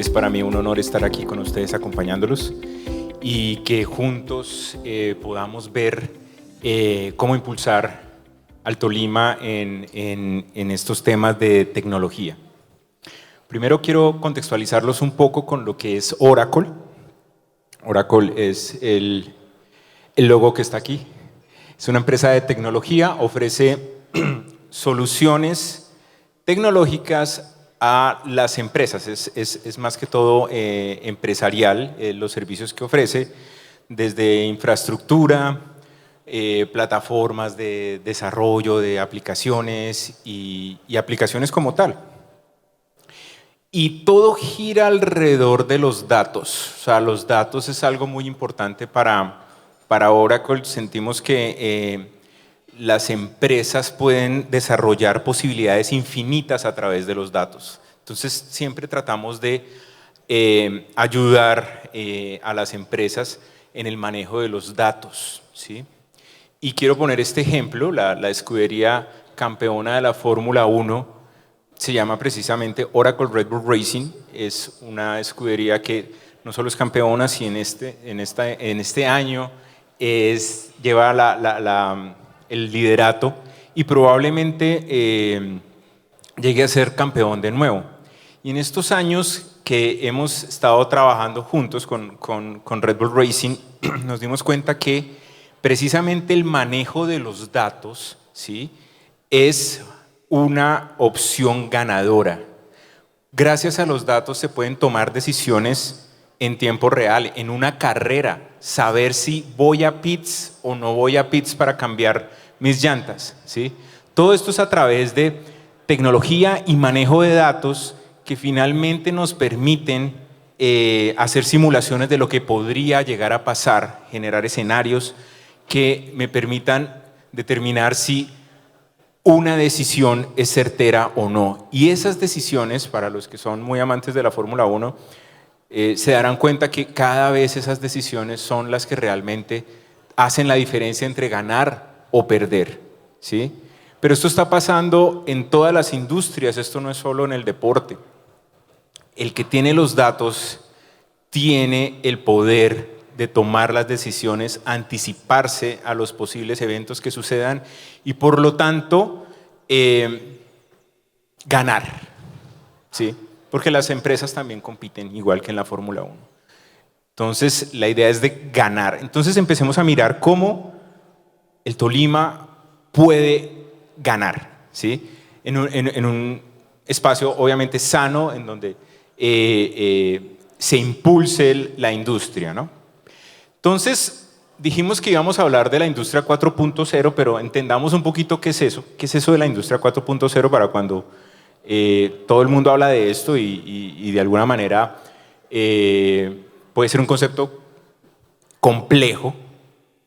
Es para mí un honor estar aquí con ustedes acompañándolos y que juntos podamos ver cómo impulsar al Tolima en estos temas de tecnología. Primero quiero contextualizarlos un poco con lo que es Oracle. Oracle es el logo que está aquí. Es una empresa de tecnología, ofrece soluciones tecnológicas a las empresas, es más que todo empresarial, los servicios que ofrece, desde infraestructura, plataformas de desarrollo de aplicaciones y aplicaciones como tal. Y todo gira alrededor de los datos, o sea, los datos es algo muy importante para Oracle. Sentimos que las empresas pueden desarrollar posibilidades infinitas a través de los datos. Entonces, siempre tratamos de ayudar a las empresas en el manejo de los datos, ¿sí? Y quiero poner este ejemplo, la escudería campeona de la Fórmula 1 se llama precisamente Oracle Red Bull Racing. Es una escudería que no solo es campeona, sino en este año lleva el liderato y probablemente llegue a ser campeón de nuevo. Y en estos años que hemos estado trabajando juntos con Red Bull Racing, nos dimos cuenta que precisamente el manejo de los datos, ¿sí?, es una opción ganadora. Gracias a los datos se pueden tomar decisiones en tiempo real, en una carrera, saber si voy a pits o no voy a pits para cambiar mis llantas, ¿sí? Todo esto es a través de tecnología y manejo de datos que finalmente nos permiten hacer simulaciones de lo que podría llegar a pasar, generar escenarios que me permitan determinar si una decisión es certera o no. Y esas decisiones, para los que son muy amantes de la Fórmula 1, se darán cuenta que cada vez esas decisiones son las que realmente hacen la diferencia entre ganar o perder, ¿sí? Pero esto está pasando en todas las industrias, esto no es solo en el deporte. El que tiene los datos tiene el poder de tomar las decisiones, anticiparse a los posibles eventos que sucedan y por lo tanto ganar, ¿sí? Porque las empresas también compiten igual que en la Fórmula 1. Entonces la idea es de ganar. Entonces empecemos a mirar cómo el Tolima puede ganar, ¿sí? En un espacio obviamente sano en donde se impulse la industria, ¿no? Entonces, dijimos que íbamos a hablar de la industria 4.0, pero entendamos un poquito qué es eso. ¿Qué es eso de la industria 4.0 para cuando todo el mundo habla de esto y de alguna manera puede ser un concepto complejo?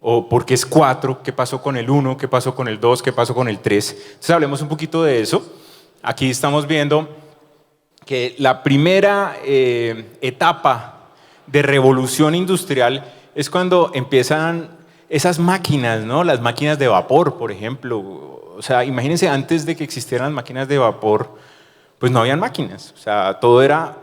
O porque es 4, ¿qué pasó con el 1? ¿Qué pasó con el 2? ¿Qué pasó con el 3? Entonces, hablemos un poquito de eso. Aquí estamos viendo que la primera etapa de revolución industrial es cuando empiezan esas máquinas, ¿no? Las máquinas de vapor, por ejemplo. O sea, imagínense, antes de que existieran las máquinas de vapor, pues no habían máquinas. O sea, todo era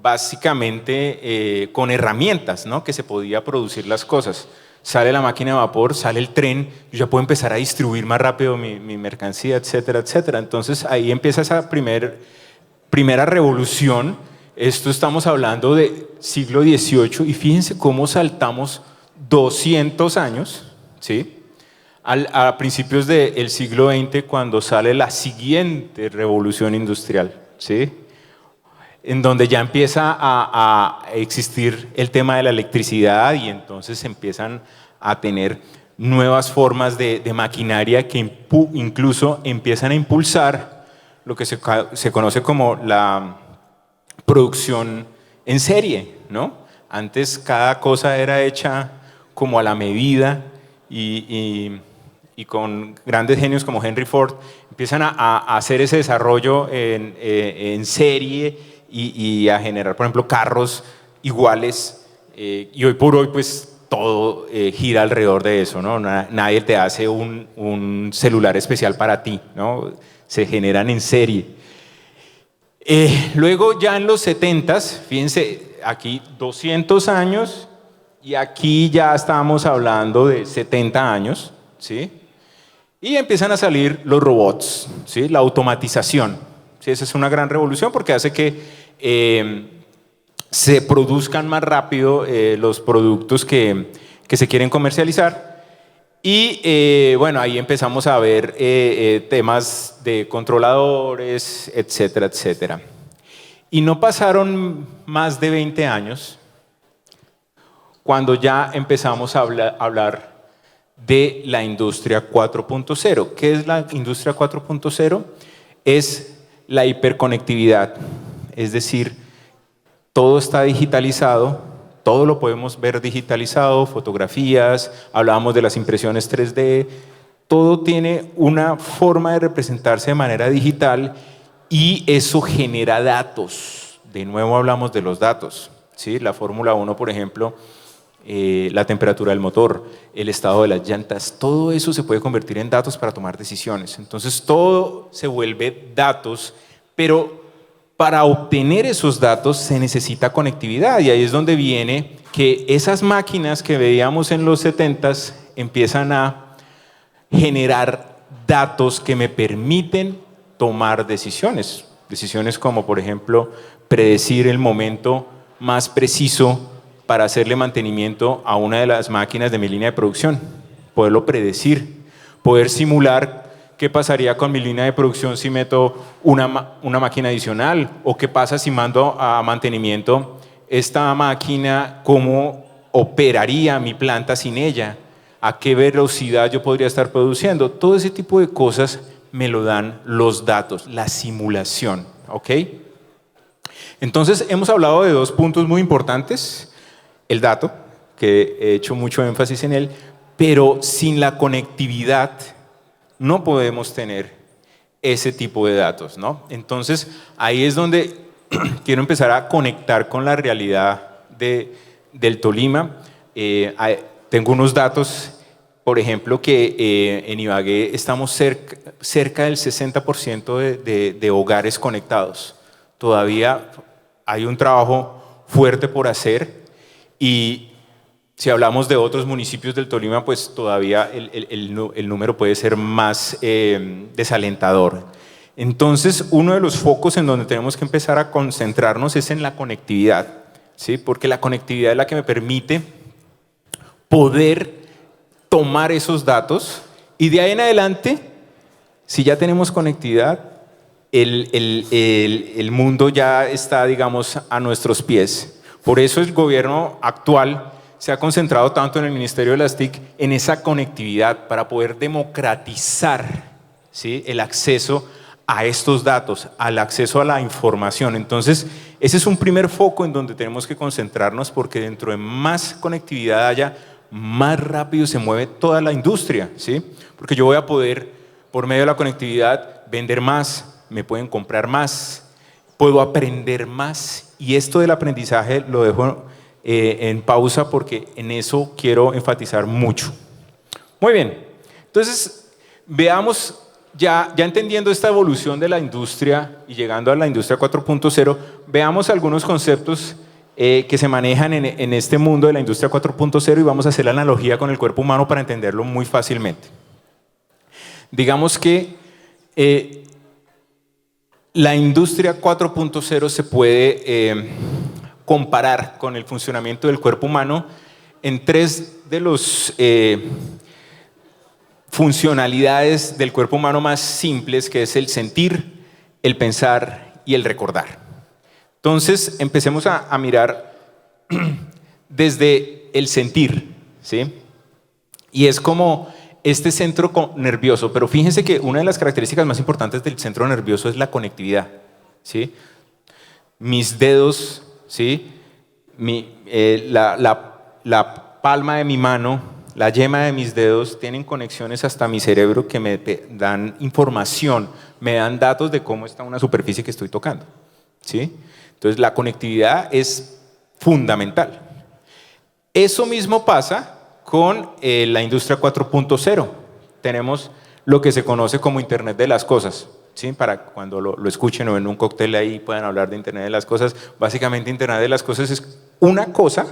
básicamente con herramientas, ¿no?, que se podía producir las cosas. Sale la máquina de vapor, sale el tren, yo ya puedo empezar a distribuir más rápido mi mercancía, etcétera, etcétera. Entonces ahí empieza esa primera revolución. Esto estamos hablando de siglo XVIII y fíjense cómo saltamos 200 años, ¿sí?, a principios del siglo XX, cuando sale la siguiente revolución industrial, ¿sí?, en donde ya empieza a existir el tema de la electricidad y entonces empiezan a tener nuevas formas de maquinaria que incluso empiezan a impulsar lo que se conoce como la producción en serie, ¿no? Antes cada cosa era hecha como a la medida y con grandes genios como Henry Ford empiezan a hacer ese desarrollo en serie y a generar, por ejemplo, carros iguales y hoy por hoy pues todo gira alrededor de eso, ¿no? Nadie te hace un celular especial para ti, ¿no? Se generan en serie. Luego ya en los 70s, fíjense, aquí 200 años y aquí ya estábamos hablando de 70 años, ¿sí? Y empiezan a salir los robots, ¿sí? La automatización, ¿sí? Esa es una gran revolución porque hace que se produzcan más rápido los productos que se quieren comercializar. Y bueno, ahí empezamos a ver temas de controladores, etcétera, etcétera. Y no pasaron más de 20 años cuando ya empezamos a hablar de la industria 4.0. ¿Qué es la industria 4.0? Es la hiperconectividad, es decir, todo está digitalizado, todo lo podemos ver digitalizado, fotografías, hablábamos de las impresiones 3D, todo tiene una forma de representarse de manera digital y eso genera datos. De nuevo hablamos de los datos, ¿sí? La Fórmula 1, por ejemplo, la temperatura del motor, el estado de las llantas, todo eso se puede convertir en datos para tomar decisiones. Entonces todo se vuelve datos, pero para obtener esos datos se necesita conectividad y ahí es donde viene que esas máquinas que veíamos en los 70s empiezan a generar datos que me permiten tomar decisiones. Decisiones como, por ejemplo, predecir el momento más preciso para hacerle mantenimiento a una de las máquinas de mi línea de producción, poderlo predecir, poder simular qué pasaría con mi línea de producción si meto una máquina adicional o qué pasa si mando a mantenimiento esta máquina, cómo operaría mi planta sin ella, a qué velocidad yo podría estar produciendo. Todo ese tipo de cosas me lo dan los datos, la simulación, ¿ok? Entonces hemos hablado de dos puntos muy importantes. El dato, que he hecho mucho énfasis en él, pero sin la conectividad no podemos tener ese tipo de datos, ¿no? Entonces, ahí es donde quiero empezar a conectar con la realidad del Tolima. Tengo unos datos, por ejemplo, que en Ibagué estamos cerca del 60% de hogares conectados. Todavía hay un trabajo fuerte por hacer. Y si hablamos de otros municipios del Tolima, pues todavía el número puede ser más desalentador. Entonces, uno de los focos en donde tenemos que empezar a concentrarnos es en la conectividad, ¿sí? Porque la conectividad es la que me permite poder tomar esos datos y de ahí en adelante, si ya tenemos conectividad, el mundo ya está, digamos, a nuestros pies. Por eso el gobierno actual se ha concentrado tanto en el Ministerio de las TIC en esa conectividad para poder democratizar, ¿sí?, el acceso a estos datos, al acceso a la información. Entonces, ese es un primer foco en donde tenemos que concentrarnos porque dentro de más conectividad haya, más rápido se mueve toda la industria, ¿sí? Porque yo voy a poder, por medio de la conectividad, vender más, me pueden comprar más, puedo aprender más. Y esto del aprendizaje lo dejo en pausa porque en eso quiero enfatizar mucho. Muy bien, entonces veamos, ya entendiendo esta evolución de la industria y llegando a la industria 4.0, veamos algunos conceptos que se manejan en este mundo de la industria 4.0 y vamos a hacer la analogía con el cuerpo humano para entenderlo muy fácilmente. Digamos que la industria 4.0 se puede comparar con el funcionamiento del cuerpo humano en tres de las funcionalidades del cuerpo humano más simples, que es el sentir, el pensar y el recordar. Entonces, empecemos a mirar desde el sentir, ¿sí? Y es como este centro nervioso, pero fíjense que una de las características más importantes del centro nervioso es la conectividad, ¿sí? Mis dedos, ¿sí? La palma de mi mano, la yema de mis dedos tienen conexiones hasta mi cerebro que me dan información, me dan datos de cómo está una superficie que estoy tocando, ¿sí? Entonces la conectividad es fundamental. Eso mismo pasa con la industria 4.0. Tenemos lo que se conoce como Internet de las cosas. ¿sí? Para cuando lo escuchen o en un cóctel ahí puedan hablar de Internet de las Cosas. Básicamente Internet de las Cosas es una cosa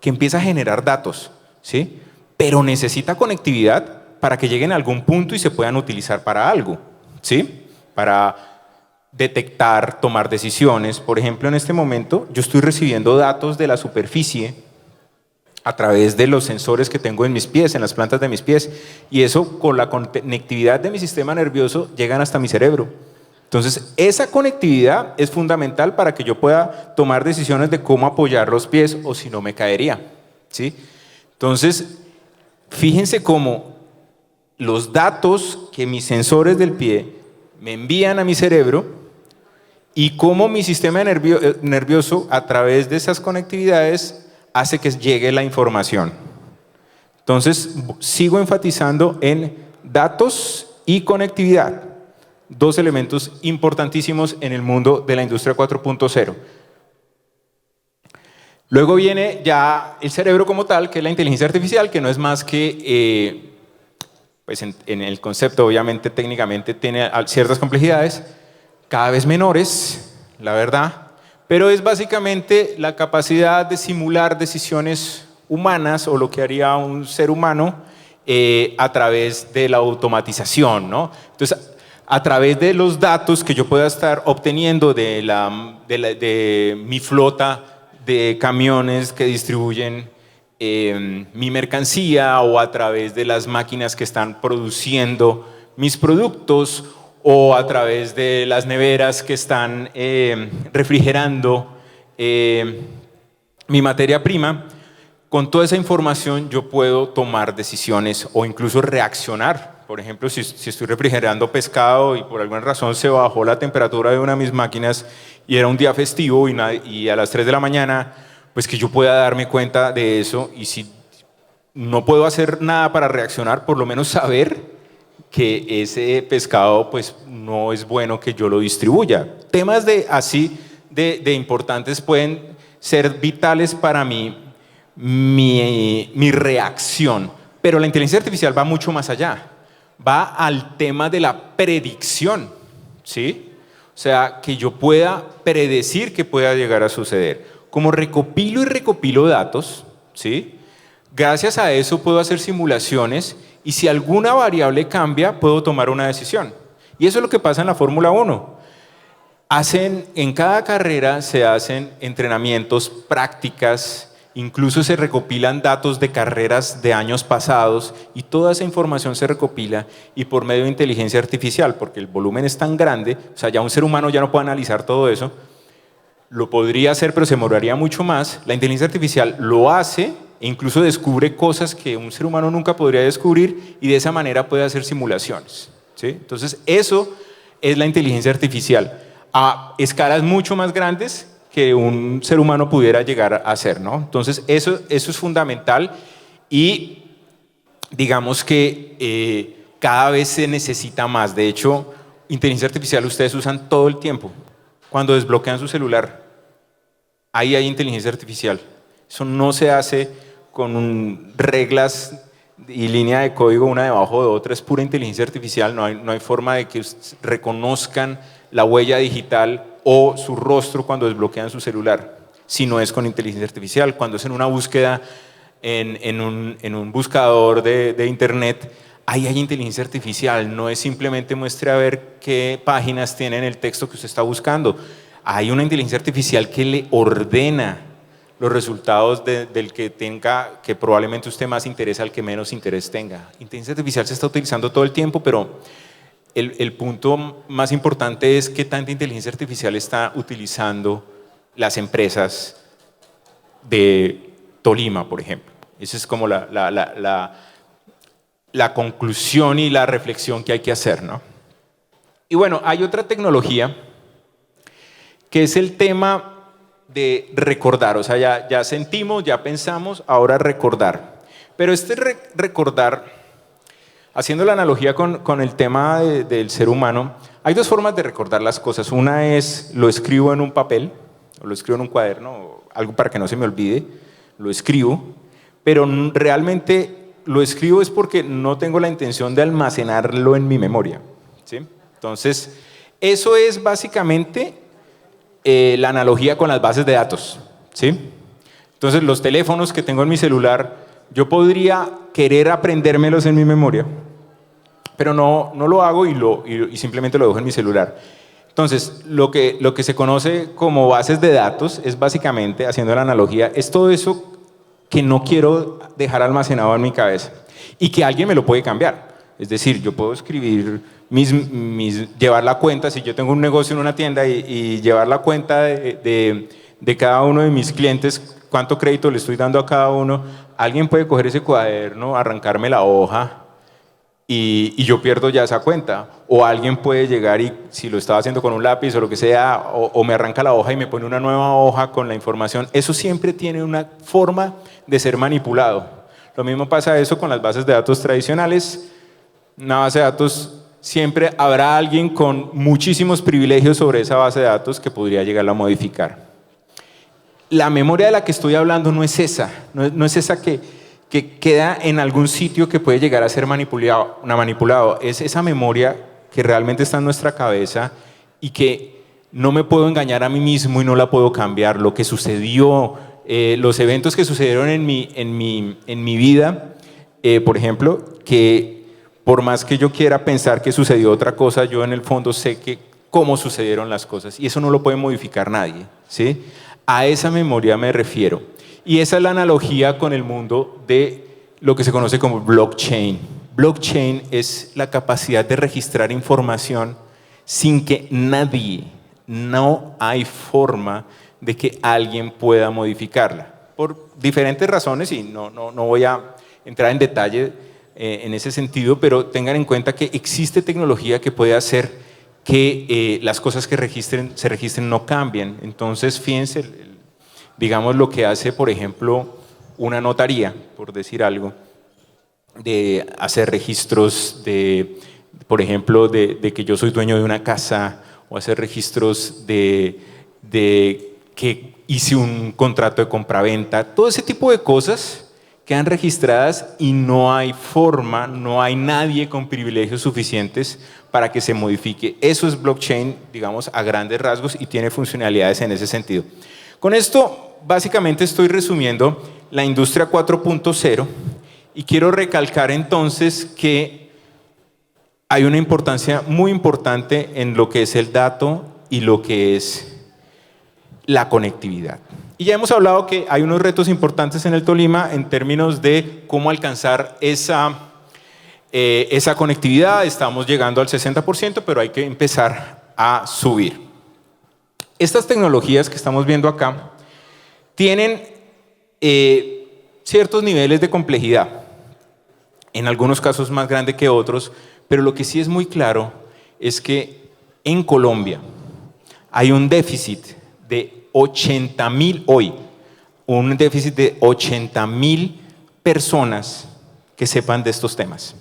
que empieza a generar datos, ¿sí? Pero necesita conectividad para que lleguen a algún punto y se puedan utilizar para algo, ¿sí? Para detectar, tomar decisiones. Por ejemplo, en este momento yo estoy recibiendo datos de la superficie a través de los sensores que tengo en mis pies, en las plantas de mis pies, y eso con la conectividad de mi sistema nervioso llegan hasta mi cerebro. Entonces, esa conectividad es fundamental para que yo pueda tomar decisiones de cómo apoyar los pies o si no me caería, ¿sí? Entonces, fíjense cómo los datos que mis sensores del pie me envían a mi cerebro y cómo mi sistema nervioso a través de esas conectividades hace que llegue la información. Entonces, sigo enfatizando en datos y conectividad, dos elementos importantísimos en el mundo de la industria 4.0. Luego viene ya el cerebro como tal, que es la inteligencia artificial, que no es más que, pues en el concepto obviamente técnicamente tiene ciertas complejidades, cada vez menores, la verdad, pero es básicamente la capacidad de simular decisiones humanas o lo que haría un ser humano a través de la automatización, ¿no? Entonces, a través de los datos que yo pueda estar obteniendo de mi flota de camiones que distribuyen mi mercancía o a través de las máquinas que están produciendo mis productos o a través de las neveras que están refrigerando mi materia prima, con toda esa información yo puedo tomar decisiones o incluso reaccionar. Por ejemplo, si estoy refrigerando pescado y por alguna razón se bajó la temperatura de una de mis máquinas y era un día festivo y a las 3 de la mañana, pues que yo pueda darme cuenta de eso y si no puedo hacer nada para reaccionar, por lo menos saber que ese pescado pues no es bueno que yo lo distribuya. Temas de importantes pueden ser vitales para mi reacción, pero la inteligencia artificial va mucho más allá, va al tema de la predicción, ¿sí? O sea, que yo pueda predecir que pueda llegar a suceder. Como recopilo datos, ¿sí? Gracias a eso puedo hacer simulaciones y si alguna variable cambia, puedo tomar una decisión. Y eso es lo que pasa en la Fórmula 1. En cada carrera se hacen entrenamientos, prácticas, incluso se recopilan datos de carreras de años pasados y toda esa información se recopila y por medio de inteligencia artificial, porque el volumen es tan grande, o sea, ya un ser humano ya no puede analizar todo eso, lo podría hacer, pero se demoraría mucho más. La inteligencia artificial lo hace e incluso descubre cosas que un ser humano nunca podría descubrir y de esa manera puede hacer simulaciones, ¿sí? Entonces, eso es la inteligencia artificial a escalas mucho más grandes que un ser humano pudiera llegar a hacer, ¿no? Entonces, eso es fundamental y digamos que cada vez se necesita más. De hecho, inteligencia artificial ustedes usan todo el tiempo. Cuando desbloquean su celular, ahí hay inteligencia artificial. Eso no se hace con reglas y línea de código una debajo de otra, es pura inteligencia artificial, no hay forma de que reconozcan la huella digital o su rostro cuando desbloquean su celular, si no es con inteligencia artificial. Cuando es en una búsqueda en un buscador de internet, ahí hay inteligencia artificial, no es simplemente muestre a ver qué páginas tienen el texto que usted está buscando. Hay una inteligencia artificial que le ordena los resultados del que tenga, que probablemente usted más interés al que menos interés tenga. Inteligencia artificial se está utilizando todo el tiempo, pero el punto más importante es qué tanta inteligencia artificial está utilizando las empresas de Tolima, por ejemplo. Esa es como la conclusión y la reflexión que hay que hacer, ¿no? Y bueno, hay otra tecnología que es el tema de recordar, o sea, ya sentimos, ya pensamos, ahora recordar. Pero este recordar, haciendo la analogía con el tema del ser humano, hay dos formas de recordar las cosas. Una es, lo escribo en un papel, o lo escribo en un cuaderno, o algo para que no se me olvide, lo escribo, pero realmente lo escribo es porque no tengo la intención de almacenarlo en mi memoria, ¿sí? Entonces, eso es básicamente la analogía con las bases de datos, ¿sí? Entonces, los teléfonos que tengo en mi celular, yo podría querer aprendérmelos en mi memoria, pero no lo hago y simplemente lo dejo en mi celular. Entonces, lo que se conoce como bases de datos es básicamente, haciendo la analogía, es todo eso que no quiero dejar almacenado en mi cabeza y que alguien me lo puede cambiar. Es decir, yo puedo escribir, llevar la cuenta, si yo tengo un negocio en una tienda y llevar la cuenta de cada uno de mis clientes, cuánto crédito le estoy dando a cada uno, alguien puede coger ese cuaderno, arrancarme la hoja y yo pierdo ya esa cuenta. O alguien puede llegar y si lo estaba haciendo con un lápiz o lo que sea, o me arranca la hoja y me pone una nueva hoja con la información. Eso siempre tiene una forma de ser manipulado. Lo mismo pasa eso con las bases de datos tradicionales. Una base de datos, siempre habrá alguien con muchísimos privilegios sobre esa base de datos que podría llegarla a modificar. La memoria de la que estoy hablando no es esa, no es esa que queda en algún sitio que puede llegar a ser manipulado. Es esa memoria que realmente está en nuestra cabeza y que no me puedo engañar a mí mismo y no la puedo cambiar. Lo que sucedió, los eventos que sucedieron en mi vida, por ejemplo, que por más que yo quiera pensar que sucedió otra cosa, yo en el fondo sé cómo sucedieron las cosas y eso no lo puede modificar nadie, ¿sí? A esa memoria me refiero. Y esa es la analogía con el mundo de lo que se conoce como blockchain. Blockchain es la capacidad de registrar información sin que nadie, no hay forma de que alguien pueda modificarla. Por diferentes razones, y no voy a entrar en detalle en ese sentido, pero tengan en cuenta que existe tecnología que puede hacer que las cosas que se registren no cambien. Entonces, fíjense, digamos lo que hace, por ejemplo, una notaría, por decir algo, de hacer registros por ejemplo, de que yo soy dueño de una casa, o hacer registros de que hice un contrato de compraventa. Todo ese tipo de cosas quedan registradas y no hay forma, no hay nadie con privilegios suficientes para que se modifique. Eso es blockchain, digamos, a grandes rasgos, y tiene funcionalidades en ese sentido. Con esto, básicamente estoy resumiendo la industria 4.0 y quiero recalcar entonces que hay una importancia muy importante en lo que es el dato y lo que es la conectividad. Y ya hemos hablado que hay unos retos importantes en el Tolima en términos de cómo alcanzar esa conectividad. Estamos llegando al 60%, pero hay que empezar a subir. Estas tecnologías que estamos viendo acá tienen ciertos niveles de complejidad, en algunos casos más grande que otros, pero lo que sí es muy claro es que en Colombia hay un déficit de 80.000 hoy, un déficit de 80.000 personas que sepan de estos temas,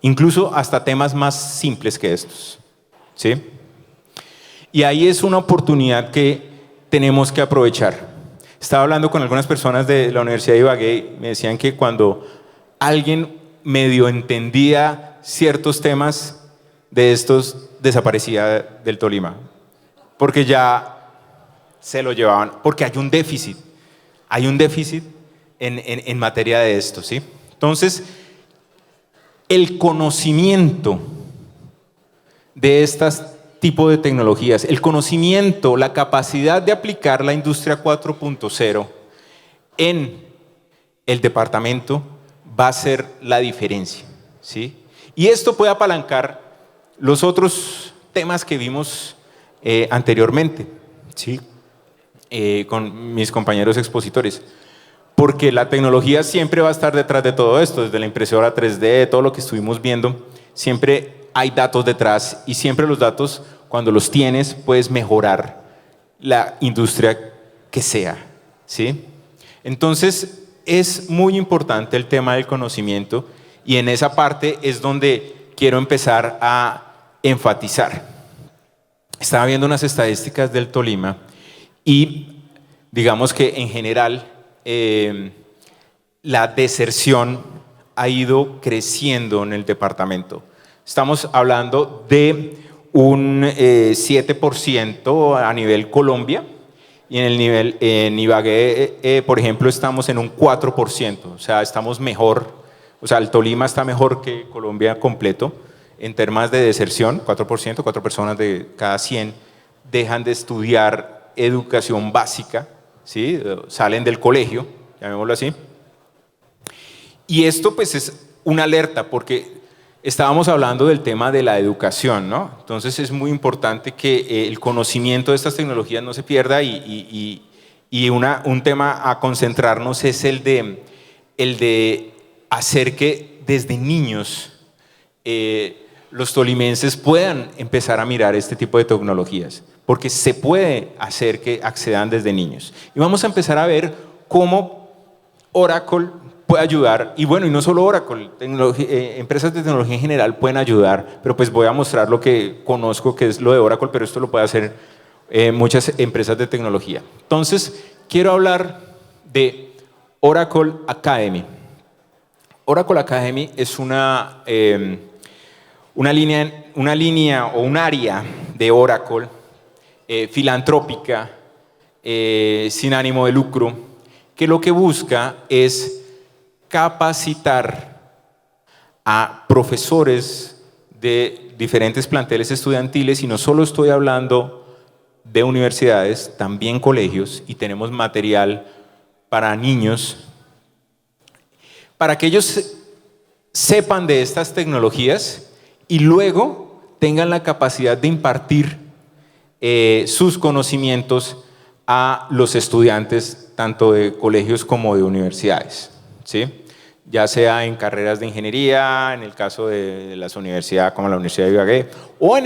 incluso hasta temas más simples que estos, ¿sí? Y ahí es una oportunidad que tenemos que aprovechar. Estaba hablando con algunas personas de la Universidad de Ibagué, me decían que cuando alguien medio entendía ciertos temas de estos, desaparecía del Tolima, porque ya se lo llevaban, porque hay un déficit en materia de esto, ¿sí? Entonces, el conocimiento de estas tipo de tecnologías, el conocimiento, la capacidad de aplicar la industria 4.0 en el departamento va a ser la diferencia, ¿sí? Y esto puede apalancar los otros temas que vimos anteriormente, ¿sí? Con mis compañeros expositores, porque la tecnología siempre va a estar detrás de todo esto, desde la impresora 3D, todo lo que estuvimos viendo, siempre hay datos detrás y siempre los datos, cuando los tienes, puedes mejorar la industria que sea, ¿sí? Entonces, es muy importante el tema del conocimiento y en esa parte es donde quiero empezar a enfatizar. Estaba viendo unas estadísticas del Tolima y digamos que en general la deserción ha ido creciendo en el departamento. Estamos hablando de un 7% a nivel Colombia, y en el nivel, en Ibagué, por ejemplo, estamos en un 4%, o sea, estamos mejor, o sea, el Tolima está mejor que Colombia completo en temas de deserción. 4%, 4 personas de cada 100 dejan de estudiar educación básica, ¿sí? Salen del colegio, llamémoslo así. Y esto pues es una alerta, porque estábamos hablando del tema de la educación, ¿no? Entonces es muy importante que el conocimiento de estas tecnologías no se pierda, y un tema a concentrarnos es el de hacer que desde niños los tolimenses puedan empezar a mirar este tipo de tecnologías, porque se puede hacer que accedan desde niños. Y vamos a empezar a ver cómo Oracle puede ayudar, y bueno, y no solo Oracle, empresas de tecnología en general pueden ayudar, pero pues voy a mostrar lo que conozco, que es lo de Oracle, pero esto lo puede hacer muchas empresas de tecnología. Entonces, quiero hablar de Oracle Academy. Oracle Academy es una línea o un área de Oracle filantrópica, sin ánimo de lucro, que lo que busca es capacitar a profesores de diferentes planteles estudiantiles, y no solo estoy hablando de universidades, también colegios, y tenemos material para niños, para que ellos sepan de estas tecnologías y luego tengan la capacidad de impartir sus conocimientos a los estudiantes, tanto de colegios como de universidades, ¿sí? Ya sea en carreras de ingeniería, en el caso de las universidades como la Universidad de Ibagué, o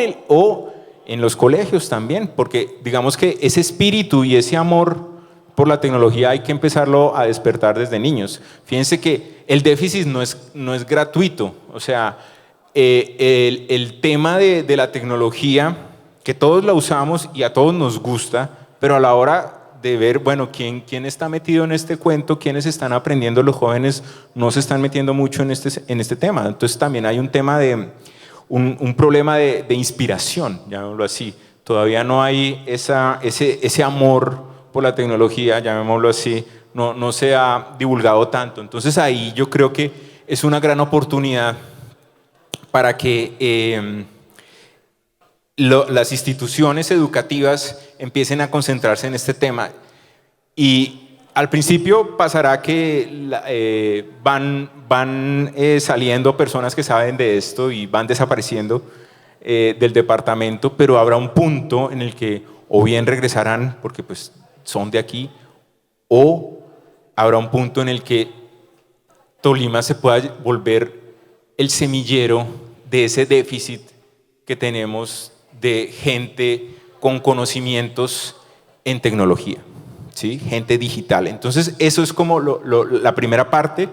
en los colegios también, porque digamos que ese espíritu y ese amor por la tecnología hay que empezarlo a despertar desde niños. Fíjense que el déficit no es gratuito, o sea, el tema de la tecnología, que todos la usamos y a todos nos gusta, pero a la hora de ver, bueno, quién está metido en este cuento, quiénes están aprendiendo, los jóvenes no se están metiendo mucho en este tema. Entonces también hay un tema un problema de inspiración, llamémoslo así. Todavía no hay ese amor por la tecnología, llamémoslo así, no se ha divulgado tanto. Entonces ahí yo creo que es una gran oportunidad para que las instituciones educativas empiecen a concentrarse en este tema. Y al principio pasará que van saliendo personas que saben de esto y van desapareciendo del departamento, pero habrá un punto en el que o bien regresarán porque pues son de aquí, o habrá un punto en el que Tolima se pueda volver el semillero de ese déficit que tenemos de gente con conocimientos en tecnología, ¿sí? Gente digital. Entonces, eso es como la primera parte.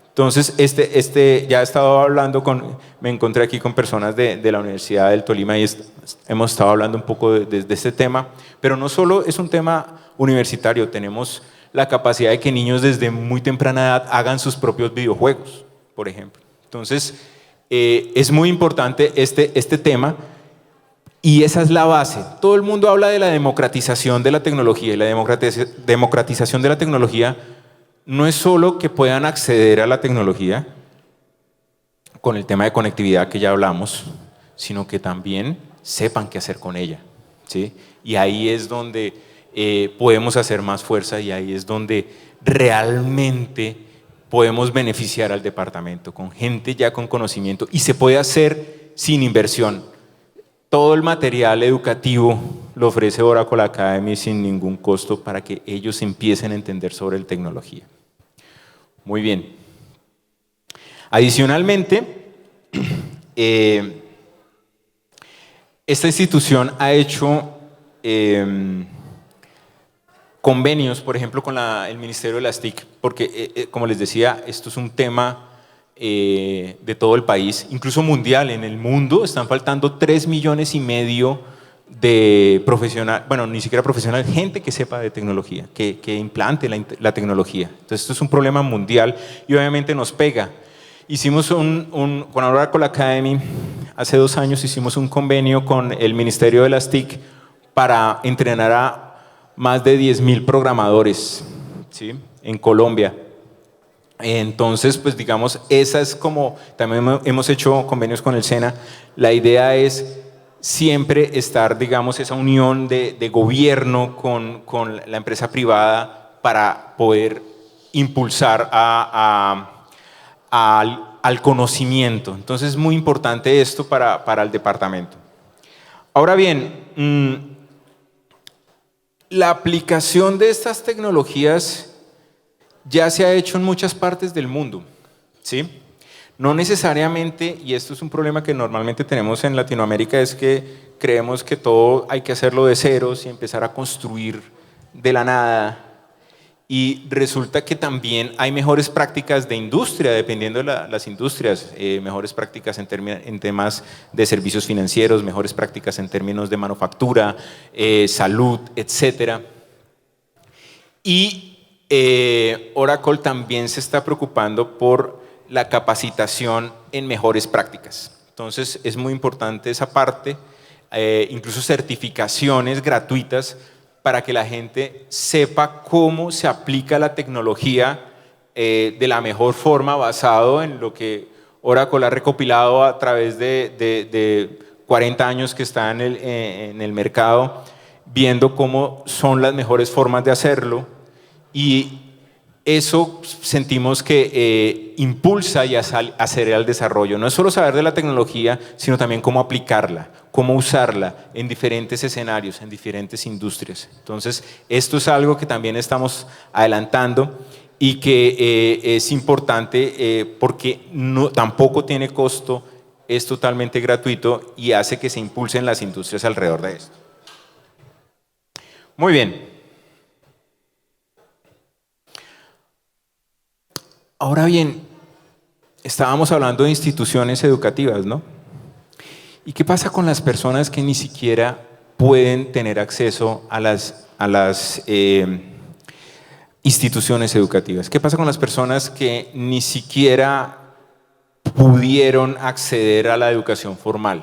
Entonces, ya he estado hablando me encontré aquí con personas de la Universidad del Tolima y hemos estado hablando un poco de este tema, pero no solo es un tema universitario, tenemos la capacidad de que niños desde muy temprana edad hagan sus propios videojuegos, por ejemplo. Entonces, es muy importante este tema. Y esa es la base. Todo el mundo habla de la democratización de la tecnología, y la democratización de la tecnología no es solo que puedan acceder a la tecnología con el tema de conectividad que ya hablamos, sino que también sepan qué hacer con ella, ¿sí? Y ahí es donde podemos hacer más fuerza, y ahí es donde realmente podemos beneficiar al departamento, con gente ya con conocimiento, y se puede hacer sin inversión. Todo el material educativo lo ofrece Oracle Academy sin ningún costo para que ellos empiecen a entender sobre la tecnología. Muy bien. Adicionalmente, esta institución ha hecho convenios, por ejemplo, con el Ministerio de las TIC, porque, como les decía, esto es un tema de todo el país, incluso mundial. En el mundo están faltando 3,5 millones de profesionales, bueno, ni siquiera profesionales, gente que sepa de tecnología, que implante la tecnología. Entonces esto es un problema mundial y obviamente nos pega. Hicimos con Oracle Academy, hace 2 años hicimos un convenio con el Ministerio de las TIC para entrenar a más de 10.000 programadores, ¿sí?, en Colombia. Entonces, pues digamos, esa es como, también hemos hecho convenios con el SENA. La idea es siempre estar, digamos, esa unión de gobierno con la empresa privada para poder impulsar al conocimiento. Entonces es muy importante esto para el departamento. Ahora bien, la aplicación de estas tecnologías ya se ha hecho en muchas partes del mundo, ¿sí? No necesariamente, y esto es un problema que normalmente tenemos en Latinoamérica, es que creemos que todo hay que hacerlo de ceros y empezar a construir de la nada. Y resulta que también hay mejores prácticas de industria, dependiendo de las industrias, mejores prácticas en temas de servicios financieros, mejores prácticas en términos de manufactura, salud, etcétera. Y Oracle también se está preocupando por la capacitación en mejores prácticas. Entonces es muy importante esa parte, incluso certificaciones gratuitas para que la gente sepa cómo se aplica la tecnología de la mejor forma, basado en lo que Oracle ha recopilado a través de 40 años que está en el mercado, viendo cómo son las mejores formas de hacerlo. Y eso sentimos que impulsa y acelera el desarrollo. No es solo saber de la tecnología, sino también cómo aplicarla, cómo usarla en diferentes escenarios, en diferentes industrias. Entonces, esto es algo que también estamos adelantando y que es importante porque tampoco tiene costo, es totalmente gratuito y hace que se impulsen las industrias alrededor de esto. Muy bien. Ahora bien, estábamos hablando de instituciones educativas, ¿no? ¿Y qué pasa con las personas que ni siquiera pueden tener acceso a las instituciones educativas? ¿Qué pasa con las personas que ni siquiera pudieron acceder a la educación formal?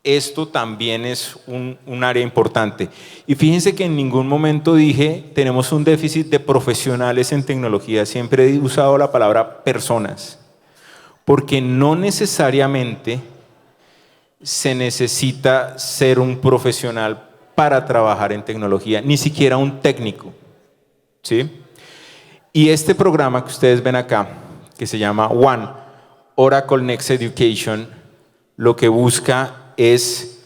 Esto también es un área importante. Y fíjense que en ningún momento dije, tenemos un déficit de profesionales en tecnología. Siempre he usado la palabra personas, porque no necesariamente se necesita ser un profesional para trabajar en tecnología, ni siquiera un técnico, ¿sí? Y este programa que ustedes ven acá, que se llama One, Oracle Next Education, lo que busca es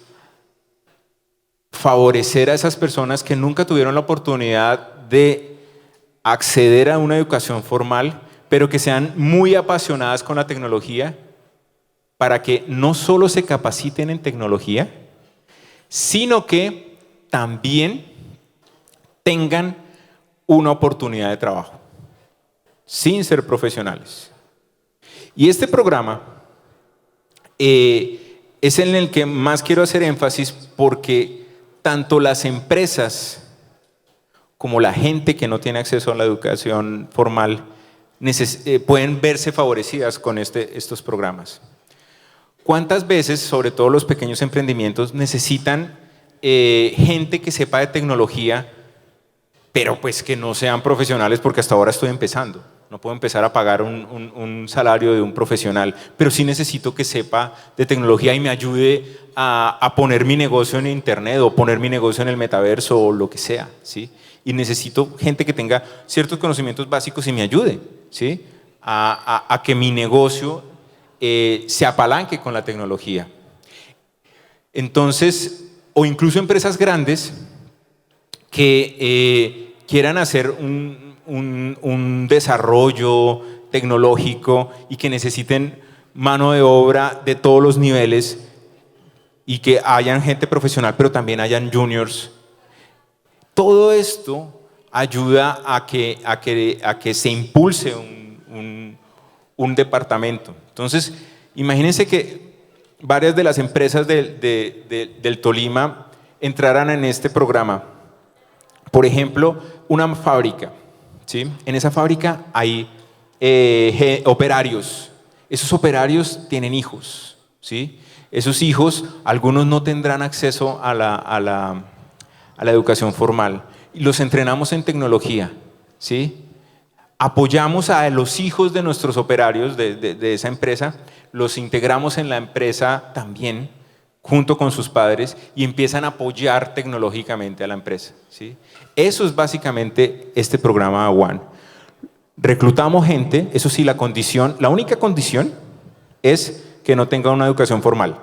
favorecer a esas personas que nunca tuvieron la oportunidad de acceder a una educación formal, pero que sean muy apasionadas con la tecnología, para que no solo se capaciten en tecnología, sino que también tengan una oportunidad de trabajo, sin ser profesionales. Y este programa es en el que más quiero hacer énfasis, porque tanto las empresas como la gente que no tiene acceso a la educación formal pueden verse favorecidas con estos programas. ¿Cuántas veces, sobre todo los pequeños emprendimientos, necesitan gente que sepa de tecnología, pero pues que no sean profesionales, porque hasta ahora estoy empezando? No puedo empezar a pagar un salario de un profesional, pero sí necesito que sepa de tecnología y me ayude a poner mi negocio en internet o poner mi negocio en el metaverso o lo que sea, ¿sí? Y necesito gente que tenga ciertos conocimientos básicos y me ayude, ¿sí?, a que mi negocio se apalanque con la tecnología. Entonces, o incluso empresas grandes que quieran hacer un desarrollo tecnológico y que necesiten mano de obra de todos los niveles y que hayan gente profesional, pero también hayan juniors. Todo esto ayuda a que se impulse un departamento. Entonces, imagínense que varias de las empresas del Tolima entraran en este programa. Por ejemplo, una fábrica, ¿sí? En esa fábrica hay operarios. Esos operarios tienen hijos, ¿sí? Esos hijos, algunos no tendrán acceso a la educación formal y los entrenamos en tecnología, ¿sí? Apoyamos a los hijos de nuestros operarios de esa empresa, los integramos en la empresa también, junto con sus padres, y empiezan a apoyar tecnológicamente a la empresa, ¿sí? Eso es básicamente este programa One. Reclutamos gente, eso sí, la única condición es que no tenga una educación formal.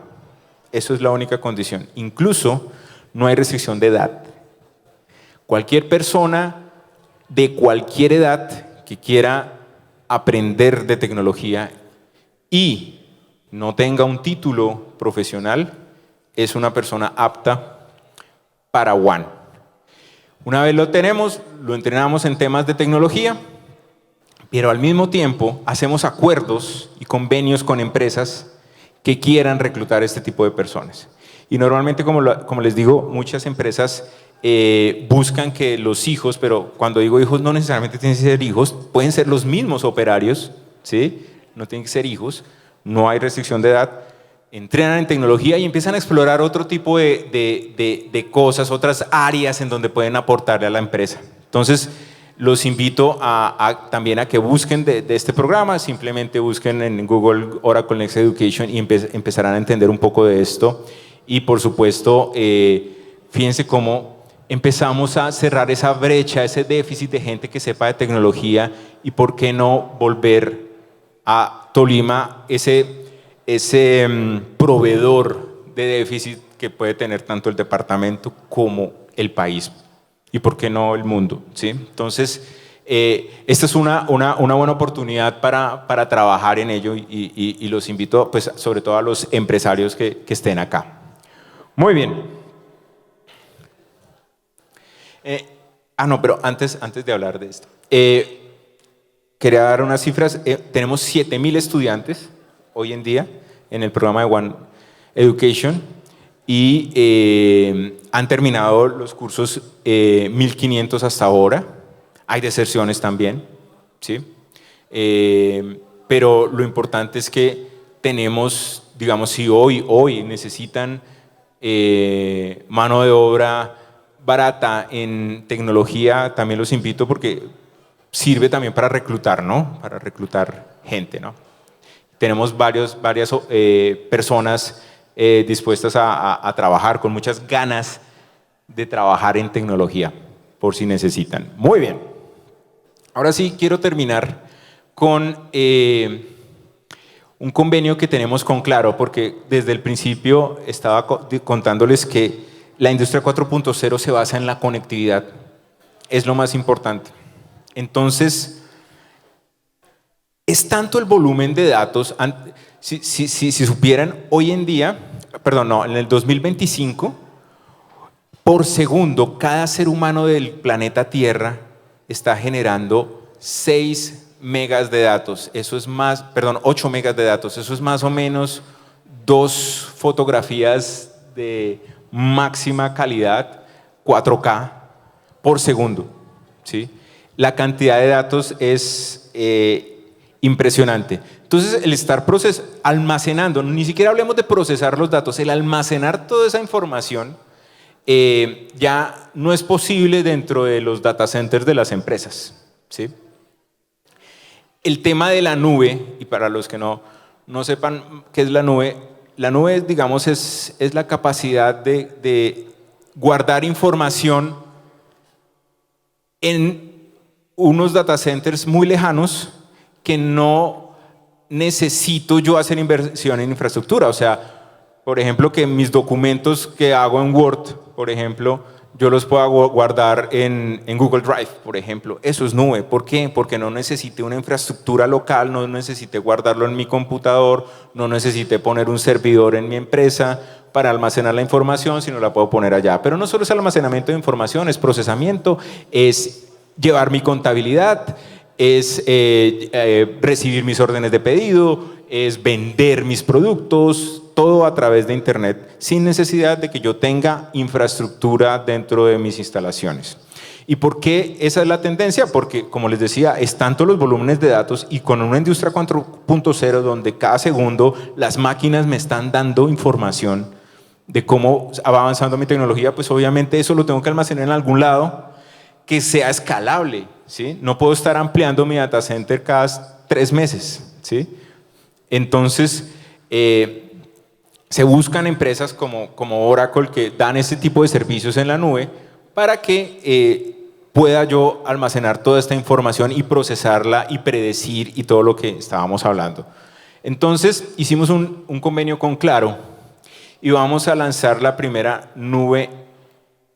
Eso es la única condición. Incluso no hay restricción de edad. Cualquier persona de cualquier edad que quiera aprender de tecnología y no tenga un título profesional es una persona apta para One. Una vez lo tenemos, lo entrenamos en temas de tecnología, pero al mismo tiempo hacemos acuerdos y convenios con empresas que quieran reclutar este tipo de personas. Y normalmente, como les digo, muchas empresas buscan que los hijos, pero cuando digo hijos no necesariamente tienen que ser hijos, pueden ser los mismos operarios, ¿sí? No tienen que ser hijos, no hay restricción de edad, entrenan en tecnología y empiezan a explorar otro tipo de cosas, otras áreas en donde pueden aportarle a la empresa. Entonces, los invito también a que busquen de este programa, simplemente busquen en Google Oracle Next Education y empezarán a entender un poco de esto. Y por supuesto, fíjense cómo empezamos a cerrar esa brecha, ese déficit de gente que sepa de tecnología y por qué no volver a Tolima ese proveedor de déficit que puede tener tanto el departamento como el país. Y por qué no el mundo, ¿sí? Entonces, esta es una buena oportunidad para trabajar en ello y los invito, pues, sobre todo a los empresarios que estén acá. Muy bien. No, pero antes de hablar de esto, quería dar unas cifras. Tenemos 7.000 estudiantes hoy en día en el programa de One Education y han terminado los cursos 1.500 hasta ahora. Hay deserciones también, ¿sí? Pero lo importante es que tenemos, digamos, si hoy necesitan mano de obra barata en tecnología, también los invito porque sirve también para reclutar, ¿no? Para reclutar gente, ¿no? Tenemos varias personas dispuestas a trabajar con muchas ganas de trabajar en tecnología, por si necesitan. Muy bien. Ahora sí, quiero terminar con un convenio que tenemos con Claro, porque desde el principio estaba contándoles que la industria 4.0 se basa en la conectividad. Es lo más importante. Entonces, es tanto el volumen de datos, si supieran, hoy en día, en el 2025, por segundo, cada ser humano del planeta Tierra está generando 6 megas de datos. Eso es 8 megas de datos. Eso es más o menos 2 fotografías de máxima calidad, 4K por segundo, ¿sí? La cantidad de datos es impresionante. Entonces, el estar almacenando, ni siquiera hablemos de procesar los datos, el almacenar toda esa información ya no es posible dentro de los data centers de las empresas, ¿sí? El tema de la nube, y para los que no sepan qué es la nube, digamos, es la capacidad de guardar información en unos data centers muy lejanos que no necesito yo hacer inversión en infraestructura. O sea, por ejemplo, que mis documentos que hago en Word, por ejemplo, yo los pueda guardar en Google Drive, por ejemplo. Eso es nube. ¿Por qué? Porque no necesité una infraestructura local, no necesité guardarlo en mi computador, no necesité poner un servidor en mi empresa para almacenar la información, sino la puedo poner allá. Pero no solo es almacenamiento de información, es procesamiento, es llevar mi contabilidad, es recibir mis órdenes de pedido, es vender mis productos, todo a través de Internet, sin necesidad de que yo tenga infraestructura dentro de mis instalaciones. ¿Y por qué esa es la tendencia? Porque, como les decía, es tanto los volúmenes de datos y con una industria 4.0 donde cada segundo las máquinas me están dando información de cómo va avanzando mi tecnología, pues obviamente eso lo tengo que almacenar en algún lado que sea escalable, ¿sí? No puedo estar ampliando mi data center cada 3 meses, ¿sí? Entonces, se buscan empresas como Oracle que dan ese tipo de servicios en la nube para que pueda yo almacenar toda esta información y procesarla y predecir y todo lo que estábamos hablando. Entonces, hicimos un convenio con Claro y vamos a lanzar la primera nube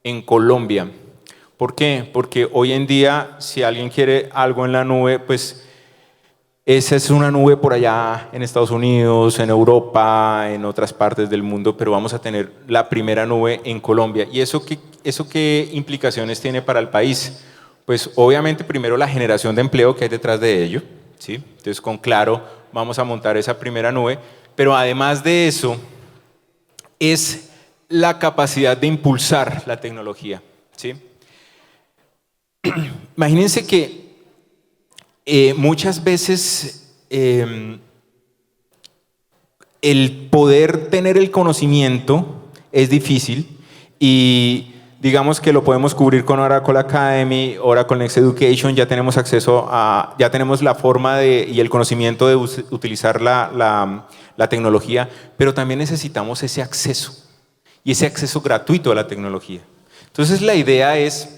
en Colombia. ¿Por qué? Porque hoy en día, si alguien quiere algo en la nube, pues esa es una nube por allá en Estados Unidos, en Europa, en otras partes del mundo, pero vamos a tener la primera nube en Colombia. ¿Y eso qué implicaciones tiene para el país? Pues obviamente primero la generación de empleo que hay detrás de ello, ¿sí? Entonces con Claro vamos a montar esa primera nube, pero además de eso es la capacidad de impulsar la tecnología, ¿sí? Imagínense que muchas veces el poder tener el conocimiento es difícil y digamos que lo podemos cubrir con Oracle Academy, Oracle Next Education, ya tenemos acceso ya tenemos la forma y el conocimiento de utilizar la tecnología, pero también necesitamos ese acceso y ese acceso gratuito a la tecnología. Entonces la idea es,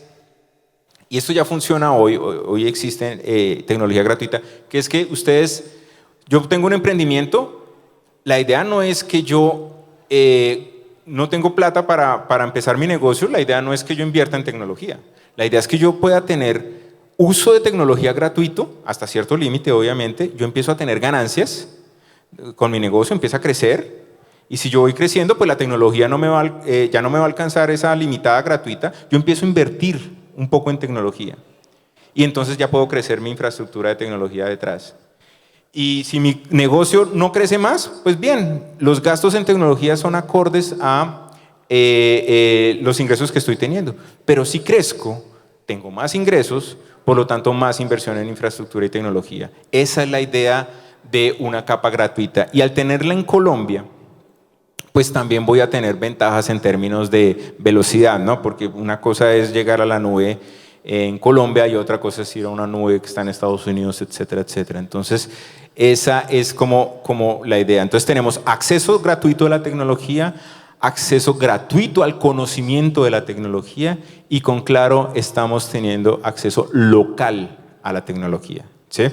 y esto ya funciona hoy existe tecnología gratuita, que es que yo tengo un emprendimiento, la idea no es que yo no tengo plata para empezar mi negocio, la idea no es que yo invierta en tecnología, la idea es que yo pueda tener uso de tecnología gratuito, hasta cierto límite obviamente, yo empiezo a tener ganancias con mi negocio, empieza a crecer, y si yo voy creciendo, pues la tecnología ya no me va a alcanzar esa limitada gratuita, yo empiezo a invertir un poco en tecnología y entonces ya puedo crecer mi infraestructura de tecnología detrás. Y si mi negocio no crece más, pues bien, los gastos en tecnología son acordes a los ingresos que estoy teniendo, pero si crezco, tengo más ingresos, por lo tanto más inversión en infraestructura y tecnología. Esa es la idea de una capa gratuita y al tenerla en Colombia, pues también voy a tener ventajas en términos de velocidad, ¿no? Porque una cosa es llegar a la nube en Colombia y otra cosa es ir a una nube que está en Estados Unidos, etcétera, etcétera. Entonces, esa es como la idea. Entonces, tenemos acceso gratuito a la tecnología, acceso gratuito al conocimiento de la tecnología y con Claro estamos teniendo acceso local a la tecnología, ¿sí?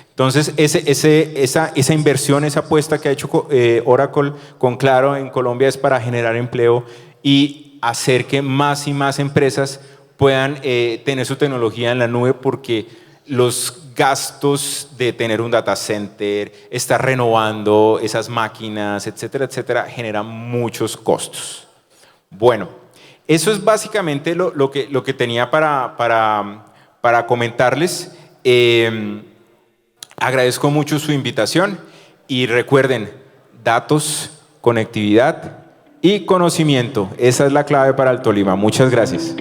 Entonces, esa inversión, esa apuesta que ha hecho Oracle con Claro en Colombia es para generar empleo y hacer que más y más empresas puedan tener su tecnología en la nube porque los gastos de tener un data center, estar renovando esas máquinas, etcétera, etcétera, generan muchos costos. Bueno, eso es básicamente lo que tenía para comentarles. Agradezco mucho su invitación y recuerden, datos, conectividad y conocimiento. Esa es la clave para el Tolima. Muchas gracias.